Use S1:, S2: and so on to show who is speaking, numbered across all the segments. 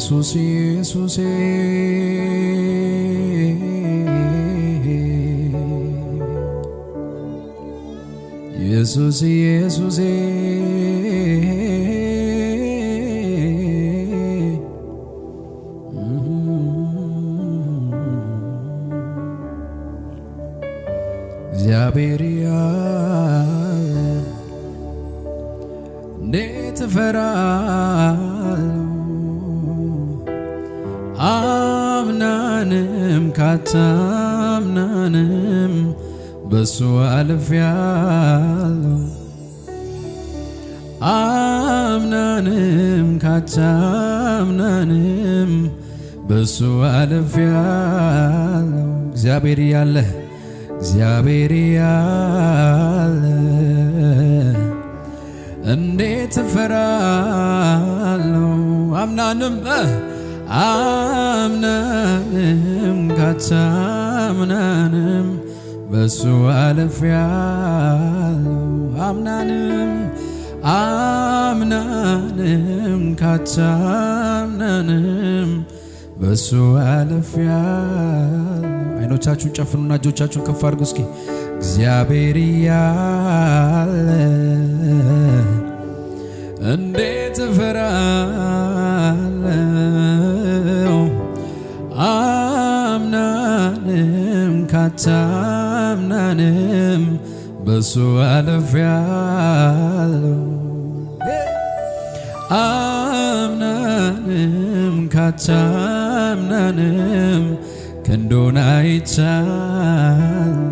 S1: ኢየሱስ ኢየሱስ ኢየሱስ ኢየሱስ እግዚአብሔር ያለ እንዴት እፈራለሁ አምናንም ካታምናንም በሱ አልፌአለሁ አምናንም ካታምናንም በሱ አልፌአለሁ እግዚአብሔር ያለ እግዚአብሔር ያለ እንዴት እፈራለሁ አምናንም አምናንም ካታምናንም በሱ አልፌአለሁ አምናንም አምናንም ካታምናንም በሱ አልፌአለሁ። አይኖቻችሁን ጨፍኑና እጆቻችሁን ከፍ አድርጉ እስኪ። እግዚአብሔር ያለ እንዴት እፈራለሁ አምናንም ካታምናንም በሱ አልፌአለሁ አምናንም ካታምናንም ክንዱን አይቻለሁ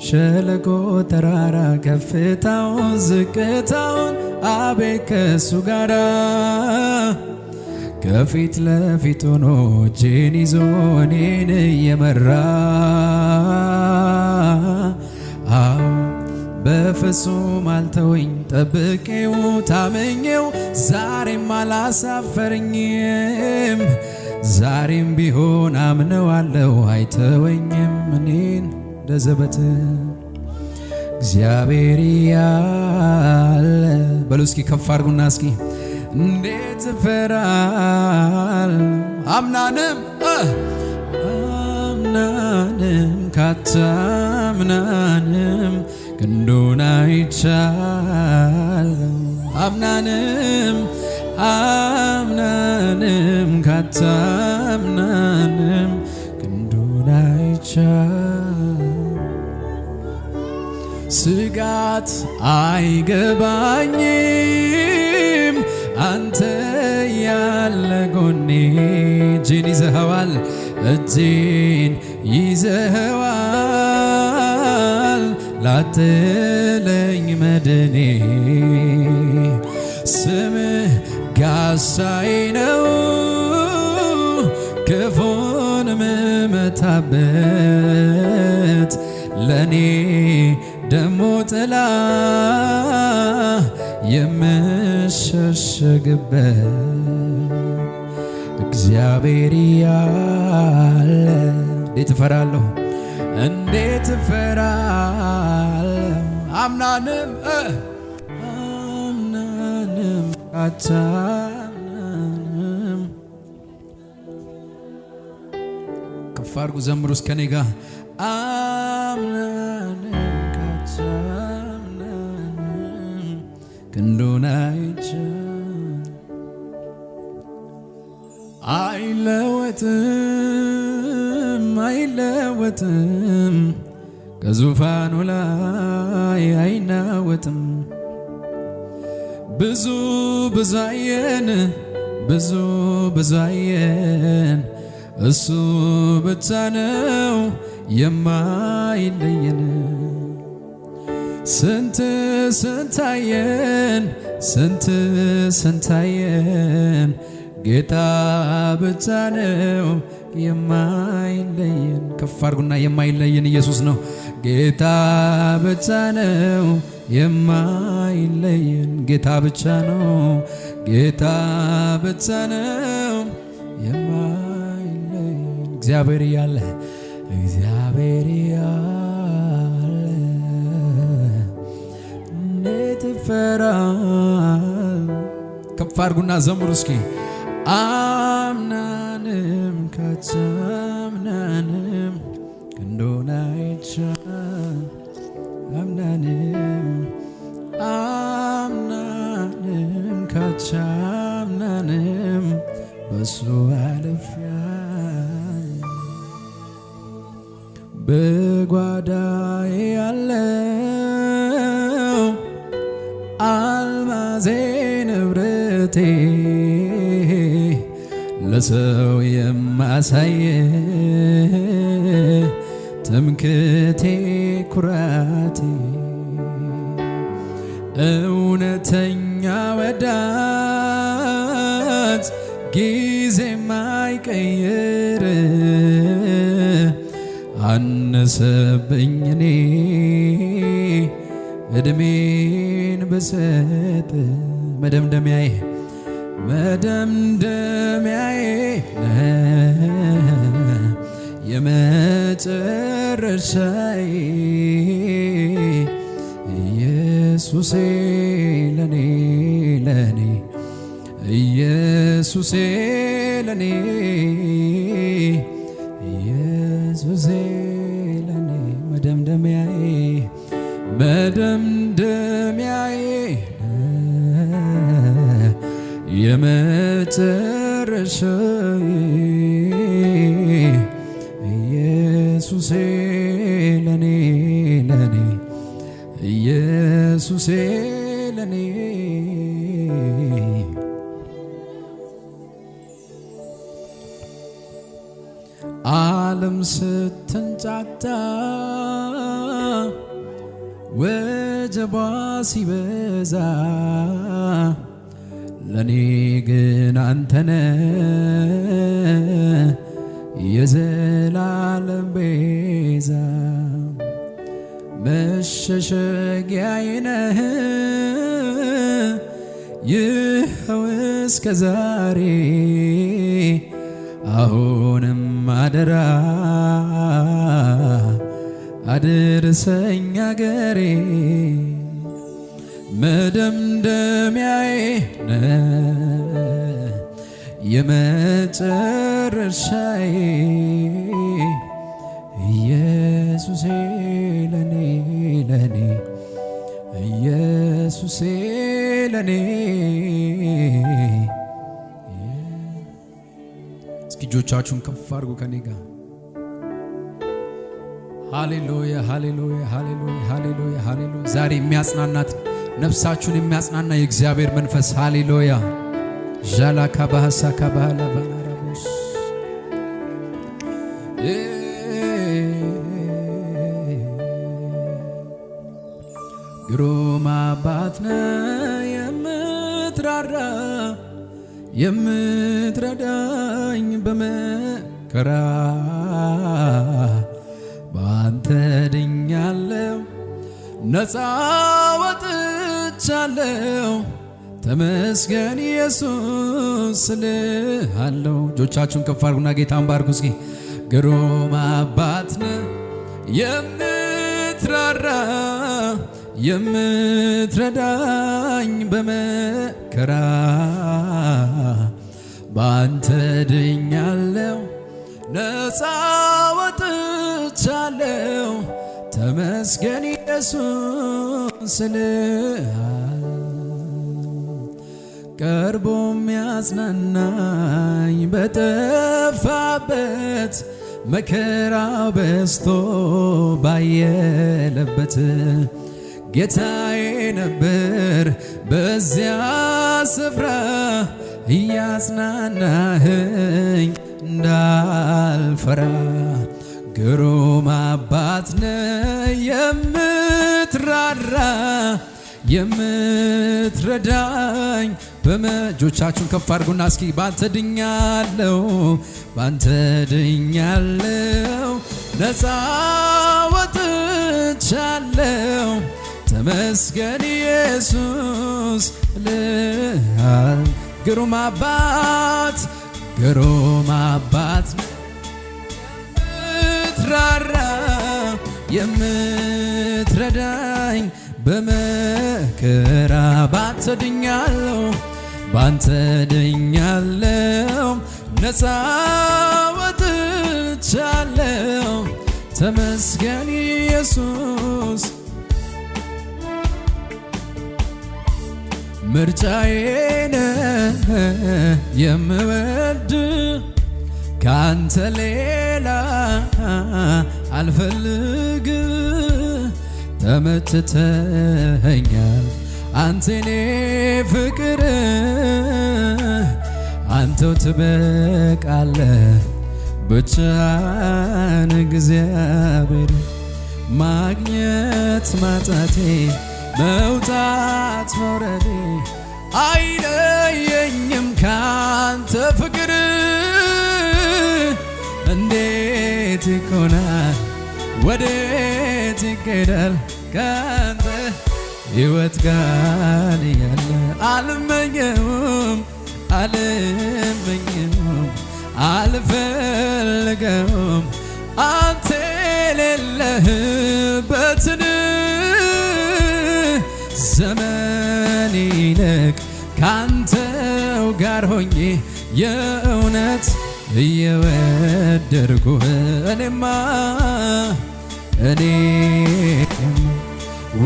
S1: ሸለቆ ተራራ ከፍታውን ዝቅታውን አቤት ከሱ ጋራ ከፊት ለፊት ሆኖ እጄን ይዞ እኔን እየመራ አዎ በፍጹም አልተወኝ ጠብቄው ታመኘው ዛሬም አላሳፈረኝም ዛሬም ቢሆን አምነዋለሁ አይተወኝም እኔን ለዘበት እግዚአብሔር ያለ በሉ እስኪ ከፍ አድርጉና እስኪ እንዴት እፈራለሁ አምናንም አምናንም ካታምናንም ክንዱን አይቻለሁ አምናንም አምናንም ካታምናንም ክንዱን አይቻለሁ ስጋት አይገባኝም አንተ ያለ ጎኔ እጄን ይዘኸዋል እጄን ይዘኸዋል ላትለኝ መድኔ ስምህ ጋሻዬ ነው ክፉን ምመታበት ለኔ ደሞ ጥላ የምሸሸግበት እግዚአብሔር ያለ እንዴት እፈራለሁ እንዴት እፈራለሁ አምናንም አምናንም ካታምናንም ከፍ አድርጉ ዘምሩ እስከ እኔ ጋር አምናንም ካታምናንም ክንዱን አይለወጥም አይለወጥም ከዙፋኑ ላይ አይናወጥም ብዙ አየን ብዙ አየን እሱ ብቻ ነው የማይለየን ስንት አየን ስንት አየን ጌታ ብቻ ነው የማይለየን ከፍ አድርጉና የማይለየን ኢየሱስ ነው ጌታ ብቻ ነው የማይለየን ጌታ ብቻ ነው ጌታ ብቻ ነው የማይለየን እግዚአብሔር ያለ እግዚአብሔር ያለ እንዴት ይፈራል ከፍ አድርጉና ዘምሩ እስኪ አምናንም ካቻምናንም ክንዱን አይቻል አምናንም ካቻምናንም በሱ አልፌያለሁ። በጓዳዬ ያለው አልማዜ ንብረቴ ለሰው የማሳየ ትምክህቴ ኩራቴ እውነተኛ ወዳጅ ጊዜ ማይቀይር አነሰብኝ እኔ እድሜን ብሰጥ መደምደሚያዬ የመጨረሻዬ ኢየሱሴ ለኔ ኢየሱሴ ለኔ ኢየሱሴ ለኔ መደምደሚያዬ የመጨረሻዬ ኢየሱሴ ለኔ ኢየሱሴ ለኔ ዓለም ስትንጫጫ ወጀቧ ሲበዛ ለኔ ግን አንተነ የዘላለም ቤዛ መሸሸጊያዬ ነህ ይኸው እስከ ዛሬ አሁንም አደራ አድርሰኝ አገሬ መደምደሚያዬ ነህ የመጨረሻዬ ኢየሱሴ ለኔ ኢየሱሴ ለኔ እስኪ እጆቻችሁን ከፍ አድርጉ ከኔ ጋር ሃሌሉያ ሃሌሉያ ሃሌሉያ ሃሌሉያ ሃሌሉያ ዛሬ የሚያጽናናት ነፍሳችሁን የሚያጽናና የእግዚአብሔር መንፈስ ሃሌሉያ ዣላ ካባሃሳ ካባላ ባናራቦስ ግሩም አባት ነህ የምትራራ የምትረዳኝ በመከራ በአንተ ድኛለሁ ነፃ ወጥቻለሁ ተመስገን ኢየሱስ ስልሃለሁ። እጆቻችሁን ከፍ አድርጉና ጌታን ባርኩ እስኪ። ግሩም አባት ነህ የምትራራ የምትረዳኝ በመከራ በአንተ ድኛለሁ ነፃ ወጥቻለሁ ተመስገን ኢየሱስ ስልሃል። ቀርቦ የሚያጽናናኝ በጠፋበት መከራው በዝቶ ባየለበት ጌታዬ ነበር በዚያ ስፍራ እያጽናናኸኝ እንዳልፈራ። ግሩም አባት ነህ የምትራራ የምትረዳኝ በመጆቻችሁን ከፍ አድርጉና እስኪ ባንተ ድኛለሁ ባንተ ድኛለሁ ነፃ ወጥቻለሁ ተመስገን ኢየሱስ ልሃል። ግሩም አባት የምትራራ የምትረዳኝ በመከራ ባንተ ድኛለሁ ነፃ ወጥቻለሁ ተመስገን ኢየሱስ ምርጫዬ ነህ የምወድ ካንተ ሌላ አልፈልግ ተመችተኸኛል አንተኔ ፍቅር አንተው ትበቃለህ ብቻህን እግዚአብሔር ማግኘት ማጣቴ መውጣት መውረዴ አይለየኝም ካንተ ፍቅር እንዴት ይኮናል ወዴት ይኬዳል ካንተ ሕይወት ጋር ያለ አልመኘውም አልፈልገውም አንተ የሌለህበትን ዘመን ይልቅ ካንተው ጋር ሆኜ የእውነት እየወደድኩህ እኔማ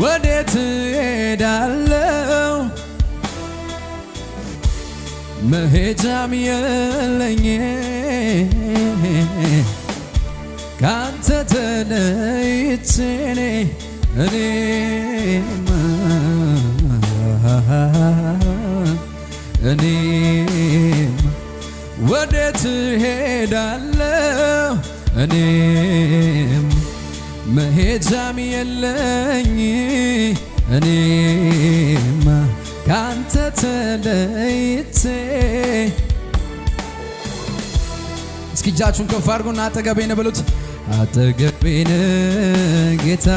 S1: ወዴት ሄዳለሁ መሄጃም የለኝ ካንተ ተለይቼ እኔማ ወዴት ሄዳለሁ እኔም መሄጃም የለኝ እኔማ ካንተ ተለይቼ እስኪ እጃችሁን ከፍ አድርጉና አጠገቤ ነህ በሉት አጠገቤ ነህ ጌታ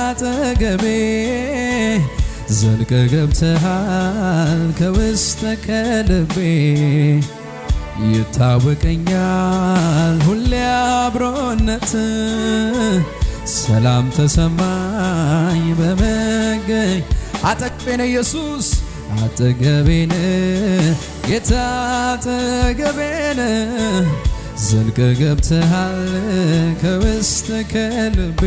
S1: አጠገቤ ዘልቀህ ገብተሃል ከውስጥ ከልቤ ይታወቀኛል ሁሌ አብሮነት ሰላም ተሰማኝ በመገኝ አጠገቤ ነህ ኢየሱስ አጠገቤ ነህ ጌታ አጠገቤ ነህ ዘልቀህ ገብተሃል ከውስጥ ከልቤ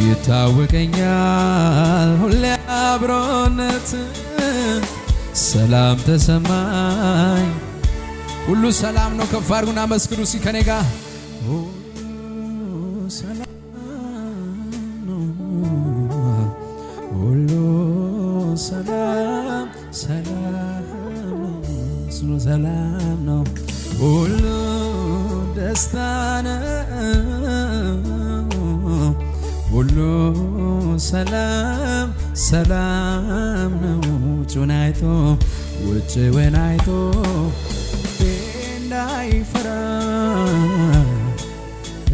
S1: ይታወቀኛል ሁሌ አብሮነት ሰላም ተሰማኝ ሁሉ ሰላም ነው ከፍ አድርጉና መስክሩ እስኪ ከኔ ጋር ሰላም ነው ሁሉ ሰላም ሰላም ነው ሁሉ ደስታ ነው ሁሉ ሰላም ነው ውጭውን አይቶ እንዳይፈራ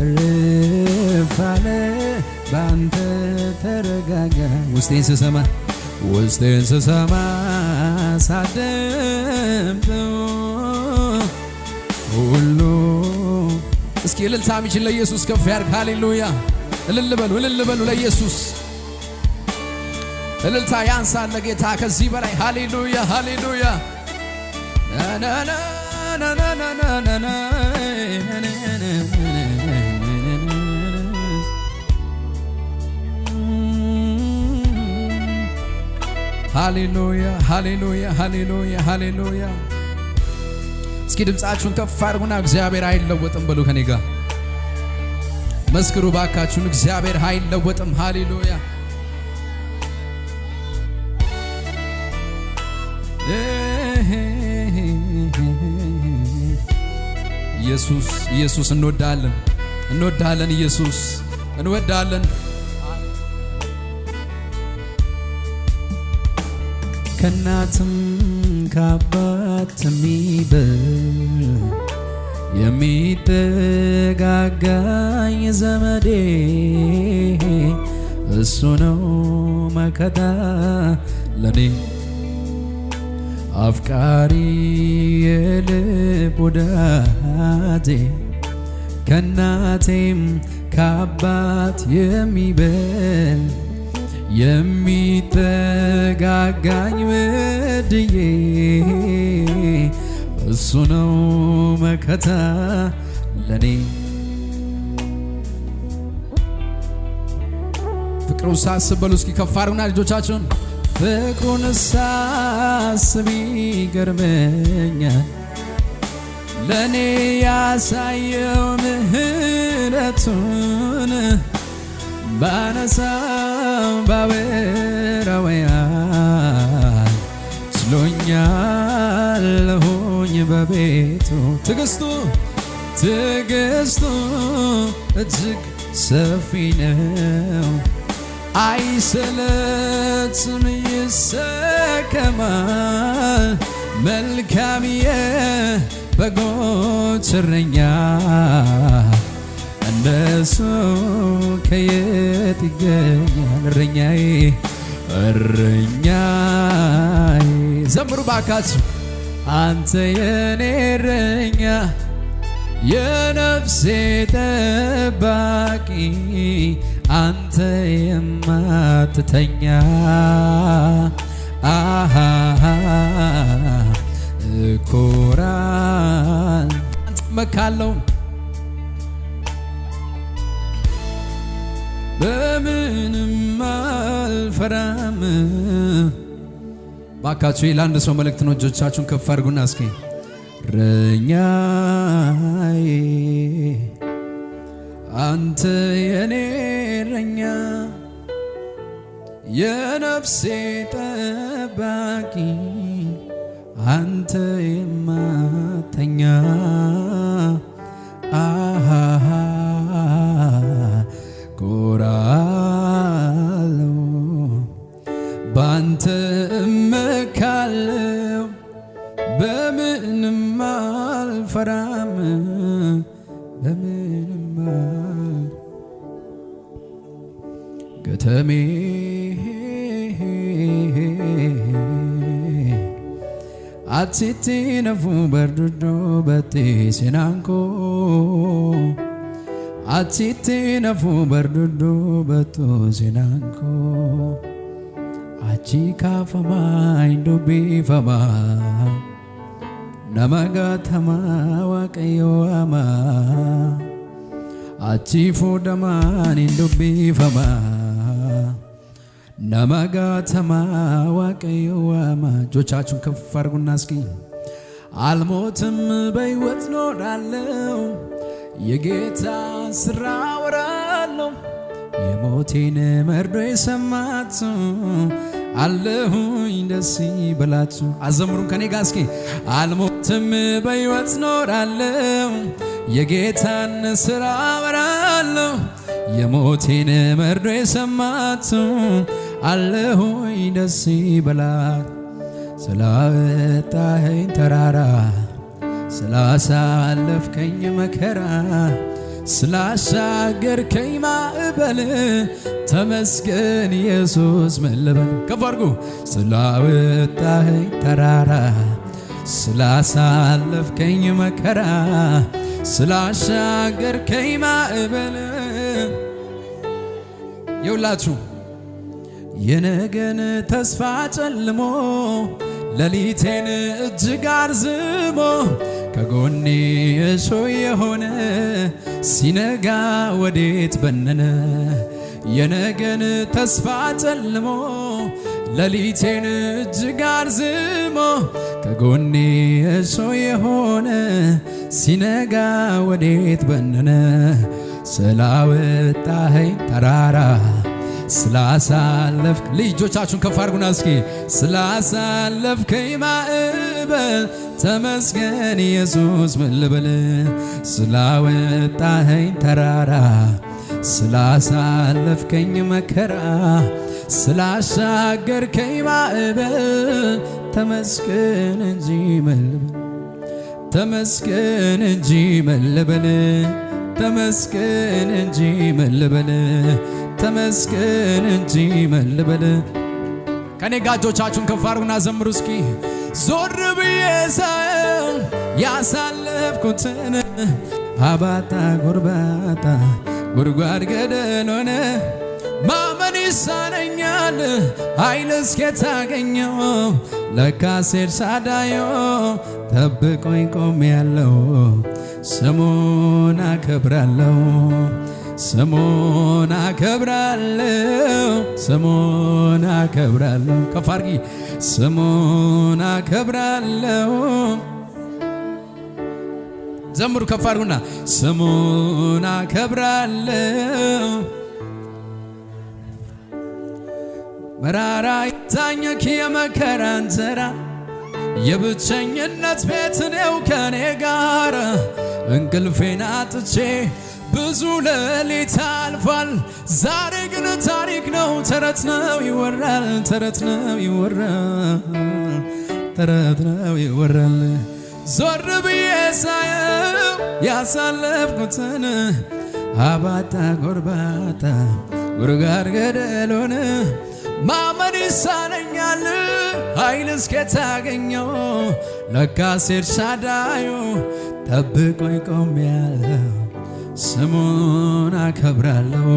S1: እርፍ አለ ባንተ ተረጋጋ ውስጤን ስሰማ ሳደምጠው ሁሉ እስኪ እልልታ የሚችል ለኢየሱስ ከፍ ያድርግ ሃሌሉያ እልል በሉ ለኢየሱስ እልልታ ያንሳል ለጌታ ከዚህ በላይ ሃሌሉያ ሃሌሉያ ሃሌሉያ ሃሌሉያ ሃሌሉያ ሃሌሉያ እስኪ ድምፃችሁን ከፍ አድርጉና እግዚአብሔር አይለወጥም በሉ ከኔ ጋር መስክሩ ባካችሁን እግዚአብሔር አይለወጥም ሃሌሉያ ኢየሱስ እንወዳለን ኢየሱስ እንወዳለን ከናትም ከአባት የሚጠጋጋኝ ዘመዴ እሱ ነው መከታ ለኔ አፍቃሪ የልብ ወዳጄ ከናቴም ከአባት የሚጠጋጋኝ ውድዬ እሱ ነው መከታ ለኔ። ፍቅሩን ሳስብ በሉ እስኪ ከፍ አድርጉና ልጆቻችሁን ፍቅሩን ሳስብ ይገርመኛል ለኔ ያሳየው ምህረቱን ባነሳው ባወራው ችሎኛለሁኝ በቤቱ ትዕግስቱ እጅግ ሰፊ ነው አይሰለችም ይሰከማል መልካም የበጎች እረኛ እንደሱ ከየት ይገኛል እረኛዬ ዘምሩ ባካችሁ አንተ የኔ እረኛ የነፍሴ ጠባቂ አንተ የማትተኛ እኮራል አንተ መካለው በምንም አልፈራም። ባካችሁ ለአንድ ሰው መልእክት ነው። እጆቻችሁን ከፍ አድርጉና እስኪ እረኛዬ አንተ የኔ እረኛ የነፍሴ ጠባቂ አንተ የማተኛ ኮራለው ባንተ እመካለው በምንም አልፈራም በምንም ገተሜ አትቲ ነፉ በርዱዶ በቴ ሲናንኮ አትቲ ነፉ በርዱዶ በቶ ሲናንኮ አቺ ካፈማ ኢንዱቢፈማ ነመጋተማ ዋቀዮዋማ አቺ ፉደማን ኢንዱቢፈማ ነመጋተማ ዋቀዮዋማ እጆቻችሁን ከፍ አድርጉና እስኪ አልሞትም በሕይወት ኖራለሁ የጌታ ሥራ አወራለሁ የሞቴን መርዶ የሰማችሁ አለሁኝ ደስ ይበላችሁ። አዘምሩም ከኔ ጋር እስኪ አልሞትም በሕይወት ኖራለሁ የጌታን ሥራ አወራለሁ የሞቴን መርዶ የሰማችሁ አለሁኝ ደስ ይበላት። ስላወጣኸኝ ተራራ ስላሳለፍከኝ መከራ ስላሻገርከኝ ማዕበል ተመስገን ኢየሱስ ምን ልበል ከፍ አድርጉ። ስላወጣኸኝ ተራራ ስላሳለፍከኝ መከራ ስላሻገርከኝ ማዕበል ይውላችሁ የነገን ተስፋ ጨልሞ ሌሊቴን እጅግ አርዝሞ ከጎኔ እሾህ የሆነ ሲነጋ ወዴት በነነ የነገን ተስፋ ጨልሞ ሌሊቴን እጅግ አርዝሞ ከጎኔ እሾህ የሆነ ሲነጋ ወዴት በነነ ስላወጣኸኝ ተራራ ስላሳለፍክ ልጆቻችሁን ከፍ አድርጉና እስኪ ስላሳለፍከኝ ማዕበል ተመስገን ኢየሱስ ምን ልበል። ስላወጣኸኝ ተራራ ስላሳለፍከኝ መከራ ስላሻገርከኝ ማዕበል ተመስገን እንጂ ምን ልበል ተመስገን እንጂ ምን ልበል ተመስገን እንጂ ምን ልበል ተመስገን እንጂ ምን ልበል። ከኔ ጋር እጆቻችሁን ከፍ አድርጉና ዘምሩ እስኪ ዞር ብዬ ሳየው ያሳለፍኩትን አባጣ ጎርባጣ ጉድጓድ ገደል ሆነ ማመን ይሳነኛል ኃይልስ ከታገኘው ለካስ ኤልሳዳዮ ጠብቆኝ ቆሜያለሁ ስሙን አከብራለሁ ስሙን አከብራለሁ ስሙን አከብራለሁ ከፍ አድርጊ ስሙን አከብራለሁ ዘምሩ ከፍ አድርጉና ስሙን አከብራለሁ መራራ ይታኘክ የመከራ እንጀራ የብቸኝነት ቤት ነው ከኔ ጋር እንቅልፌን አጥቼ ብዙ ሌሊት አልፏል ዛሬ ግን ታሪክ ነው ተረት ነው ይወራል ተረት ነው ይወራል ተረት ነው ይወራል ዞር ብዬ ሳየው ያሳለፍኩትን አባጣ ጎርባጣ ጉርጋር ገደሉን ማመን ይሳነኛል ኃይልስ ከታገኘው ለካስ ኤልሳዳዮ ጠብቆኝ ቆሜያለሁ ስሙን አከብራለሁ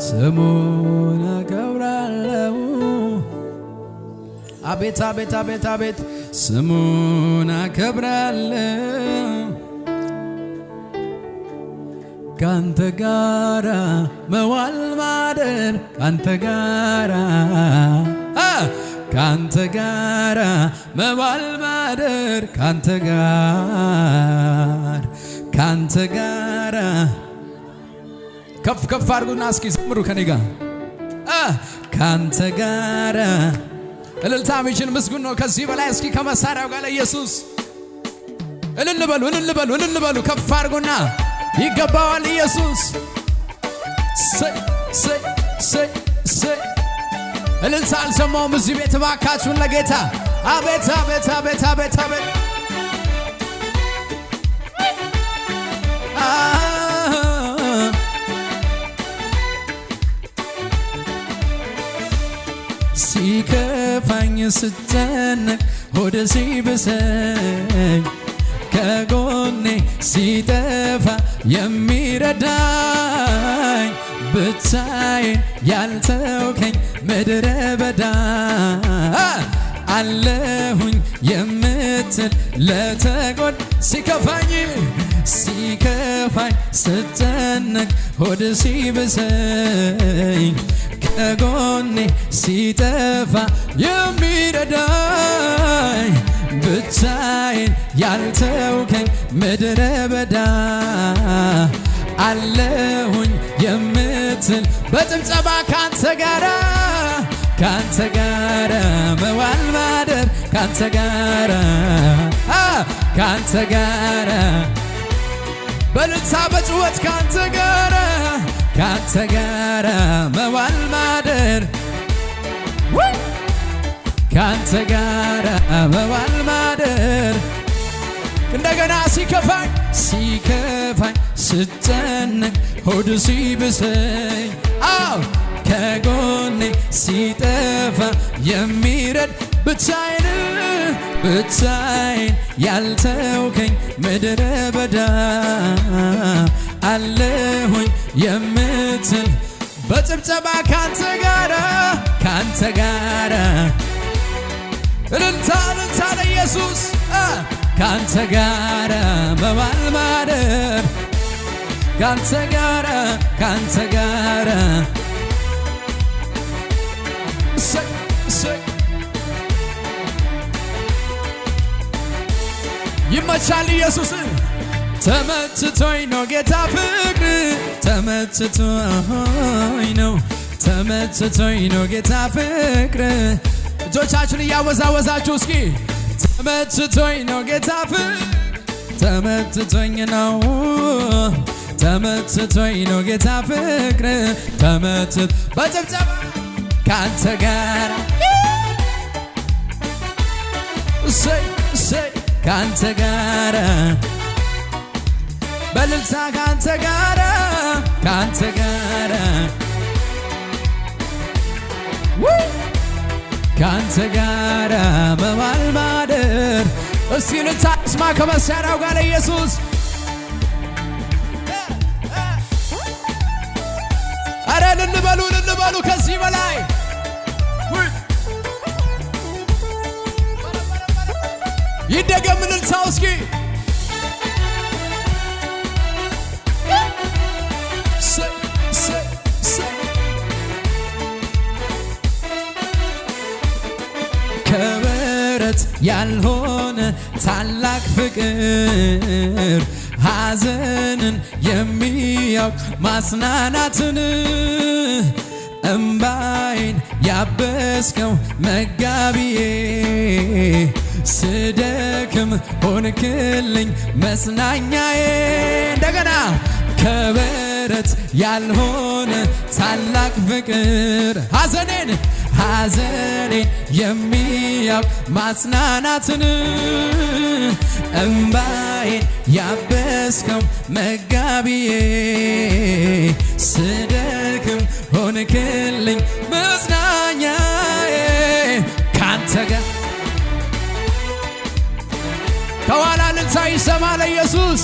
S1: ስሙን አከብራለሁ አቤት አቤት አቤት አቤት ስሙን አከብራለሁ ካንተ ጋራ መዋል ማደር ካንተ ጋራ ካንተ ጋራ መዋል ማደር ካንተ ጋር ካንተ ጋራ ከፍ ከፍ አድርጉና እስኪ ዘምሩ ከኔ ጋር ካንተ ጋራ እልልታ የሚችል ምስጉን ነው ከዚህ በላይ እስኪ ከመሳሪያው ጋር ለኢየሱስ እልል በሉ እልል በሉ እልል በሉ ከፍ አድርጉና ይገባዋል ኢየሱስ ሰይ ሰይ ሰይ ሰይ እልልታ አልሰማውም እዚህ ቤት እባካችሁን ለጌታ አቤት አቤት አቤት አቤት አቤት ሲከፋኝ ስጨነቅ ሆዴ ሲብሰኝ ከጎኔ ሲጠፋ የሚረዳኝ ብቻዬን ያልተውከኝ ምድረ በዳ አለሁኝ የምትል ለተጎድ ሲከፋኝ ስጨነቅ ሆዴ ሲብሰኝ ከጎኔ ሲጠፋ የሚረዳኝ ብቻዬን ያልተውከኝ ምድረ በዳ አለሁኝ የምትል በጭብጨባ ካንተ ጋራ መዋል ማደር ካንተ ጋራ በልልታ በጭወት ካንተ ጋራ መዋል ማደር ካንተ ጋራ መዋል ማደር እንደገና ሲከፋኝ ስጨነቅ ሆድ ሲብሰኝ ከጎኔ ሲጠፋ የሚረድ ብቻዬን ያልተውከኝ ምድረ በዳ አለሁኝ የምትል በጭብጨባ ካንተ ጋራ እልልታ ለኢየሱስ ካንተ ጋራ መዋል ማደር ካንተ ጋራ ይመቻል ኢየሱስ ተመችቶኝ ነው ጌታ ፍቅር ተመችቶኝ ነው ጌታ ፍቅር እጆቻችሁን እያወዛወዛችሁ እስኪ ተመችቶኝ ነው ጌታ ፍቅር ተመችቶኝ ነው ጌታ ፍቅር በጭብጨባ ካንተ ጋር ካንተ ጋር በልልታ ካንተ ጋር ካንተ ጋር መዋል ማደር እስቲ ልታስማ ከመሳሪያው ጋር ኢየሱስ አረ ልልበሉ ከዚህ በላይ ይደገም እልልታው እስኪ ከበረት ያልሆነ ታላቅ ፍቅር ሐዘንን የሚያውቅ ማጽናናትን እምባይን ያበስከው መጋቢዬ ስደክም ሆንክልኝ መጽናኛዬ እንደገና ከበረት ያልሆነ ታላቅ ፍቅር ሐዘኔን የሚያውቅ ማጽናናትን እምባዬን ያበስከው መጋቢዬ ስደክም ሆንክልኝ መጽናኛዬ ካንተ ጋር ከኋላ እልልታ ይሰማ ለኢየሱስ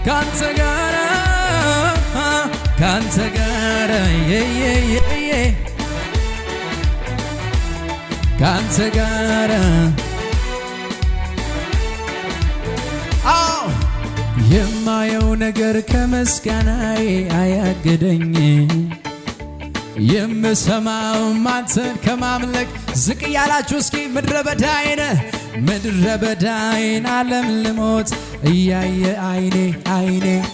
S1: ካንተ ጋር ካንተ ጋር አዎ የማየው ነገር ከምስጋናዬ አያግደኝ የምሰማው አንተን ከማምለክ ዝቅ ያላችሁ እስኪ ምድረ በዳዬን ዓለም ልሞት እያየ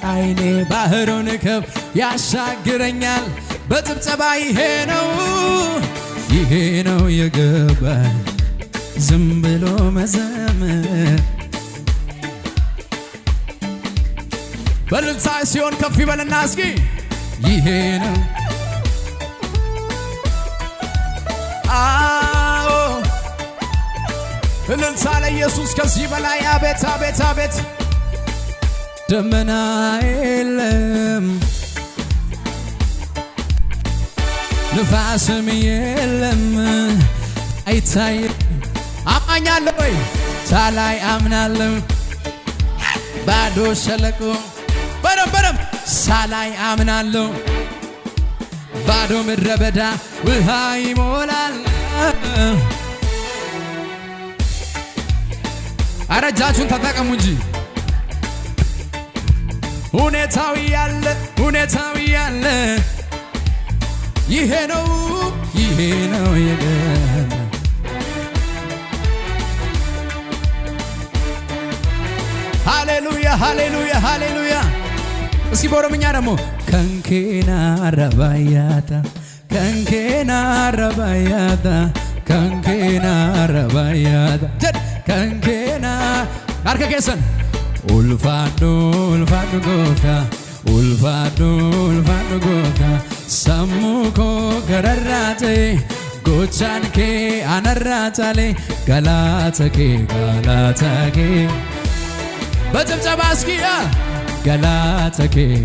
S1: አይኔ ባህሩን ከፍ ያሻግረኛል በጭብጨባ ይሄ ነው የገባኝ ዝም ብሎ መዘመር በእልልታ ሲሆን ከፍ ይበልና እስኪ ይሄ ነው አዎ እልልታ ለኢየሱስ ከዚህ በላይ አቤት ደመና የለም ንፋስም የለም አይታይም አማኛለሁ ወይ ሳላይ አምናለሁ ባዶ ሸለቆ በደም ሳላይ አምናለሁ ባዶ ምድረ በዳ ውሃ ይሞላል አረጃችሁን ተጠቀሙ እንጂ ሁኔታው ያለ ይሄ ነው የገና ሃሌሉያ እስኪ በኦሮምኛ ደግሞ ከንኬና ረባያታ ከንኬና አርከ ኬሰን ulfaadhu gooftaa sammuu koo gararraa ta'e gochaan kee anarraa tale galaata kee በጭብጨባ እስኪ ገላታ kee